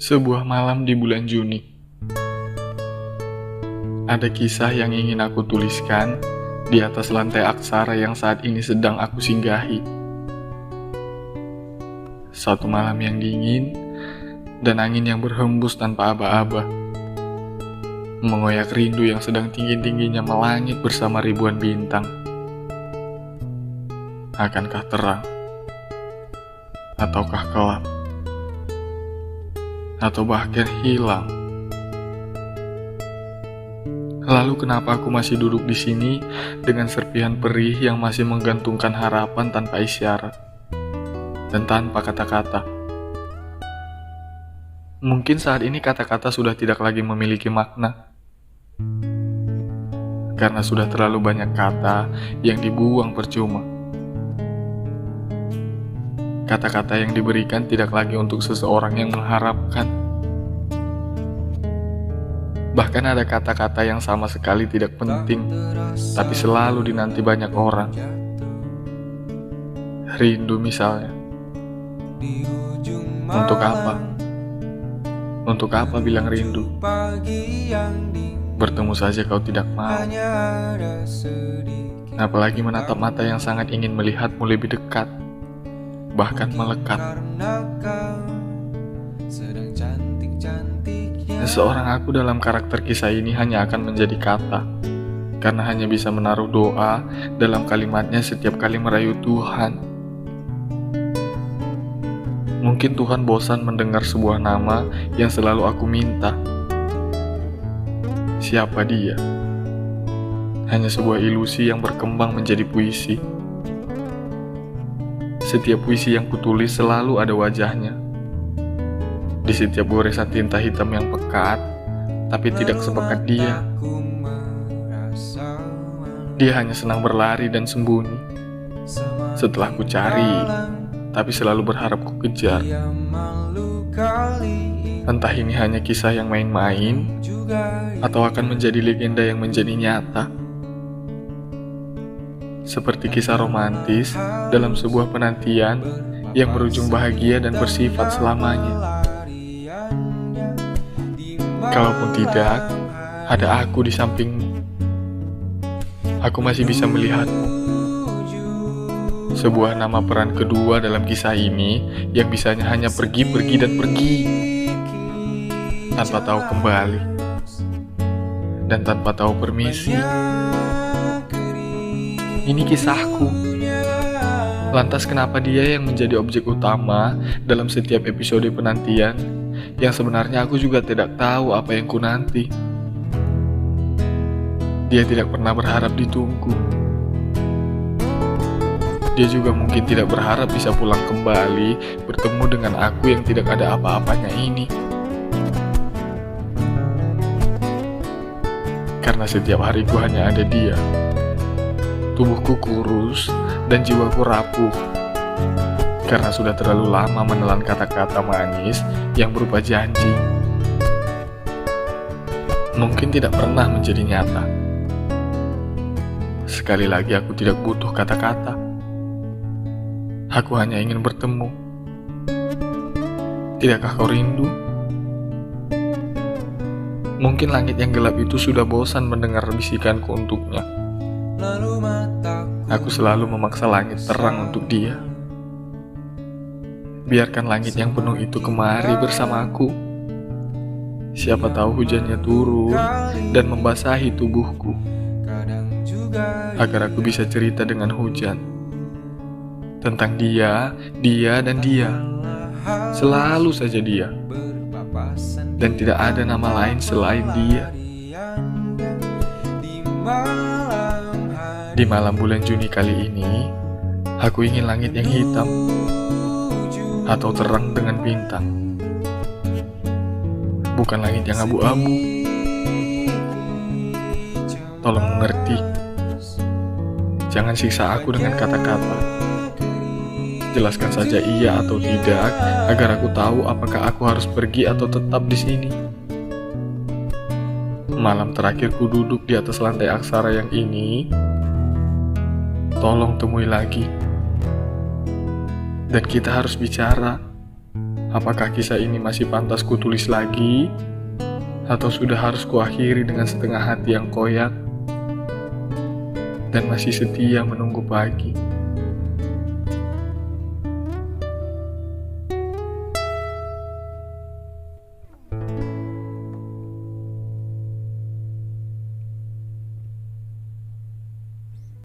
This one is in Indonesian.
Sebuah malam di bulan Juni. Ada kisah yang ingin aku tuliskan di atas lantai aksara yang saat ini sedang aku singgahi. Satu malam yang dingin dan angin yang berhembus tanpa aba-aba, mengoyak rindu yang sedang tinggi-tingginya melangit bersama ribuan bintang. Akankah terang? Ataukah gelap? Atau bahkan hilang? Lalu kenapa aku masih duduk di sini dengan serpihan perih yang masih menggantungkan harapan tanpa isyarat dan tanpa kata-kata? Mungkin saat ini kata-kata sudah tidak lagi memiliki makna, karena sudah terlalu banyak kata yang dibuang percuma. Kata-kata yang diberikan tidak lagi untuk seseorang yang mengharapkan. Bahkan ada kata-kata yang sama sekali tidak penting, tapi selalu dinanti banyak orang. Rindu misalnya. Untuk apa? Untuk apa bilang rindu? Bertemu saja kau tidak mau. Apalagi menatap mata yang sangat ingin melihatmu lebih dekat, bahkan melekat. Seorang aku dalam karakter kisah ini hanya akan menjadi kata, karena hanya bisa menaruh doa dalam kalimatnya setiap kali merayu Tuhan. Mungkin Tuhan bosan mendengar sebuah nama yang selalu aku minta. Siapa dia? Hanya sebuah ilusi yang berkembang menjadi puisi. Setiap puisi yang kutulis selalu ada wajahnya. Di setiap goresan tinta hitam yang pekat, tapi tidak sepekat dia. Dia hanya senang berlari dan sembunyi. Setelah ku cari, tapi selalu berharap ku kejar. Entah ini hanya kisah yang main-main, atau akan menjadi legenda yang menjadi nyata. Seperti kisah romantis dalam sebuah penantian yang berujung bahagia dan bersifat selamanya. Kalaupun tidak, ada aku di sampingmu. Aku masih bisa melihatmu. Sebuah nama peran kedua dalam kisah ini yang bisanya hanya pergi dan pergi, tanpa tahu kembali, dan tanpa tahu permisi. Ini kisahku. Lantas kenapa dia yang menjadi objek utama dalam setiap episode penantian, yang sebenarnya aku juga tidak tahu apa yang ku nanti. Dia tidak pernah berharap ditunggu. Dia juga mungkin tidak berharap bisa pulang kembali bertemu dengan aku yang tidak ada apa-apanya ini. Karena setiap hariku hanya ada dia. Tubuhku kurus dan jiwaku rapuh, karena sudah terlalu lama menelan kata-kata manis yang berupa janji. Mungkin tidak pernah menjadi nyata. Sekali lagi aku tidak butuh kata-kata. Aku hanya ingin bertemu. Tidakkah kau rindu? Mungkin langit yang gelap itu sudah bosan mendengar bisikanku untuknya. Aku selalu memaksa langit terang untuk dia. Biarkan langit yang penuh itu kemari bersamaku. Siapa tahu hujannya turun dan membasahi tubuhku, agar aku bisa cerita dengan hujan tentang dia, dan dia. Selalu saja dia. Dan tidak ada nama lain selain dia. Di malam bulan Juni kali ini, aku ingin langit yang hitam atau terang dengan bintang. Bukan langit yang abu-abu. Tolong mengerti. Jangan siksa aku dengan kata-kata. Jelaskan saja iya atau tidak, agar aku tahu apakah aku harus pergi atau tetap di sini. Malam terakhir ku duduk di atas lantai aksara yang ini. Tolong temui lagi. Dan kita harus bicara. Apakah kisah ini masih pantas kutulis lagi? Atau sudah harus kuakhiri dengan setengah hati yang koyak dan masih setia menunggu pagi?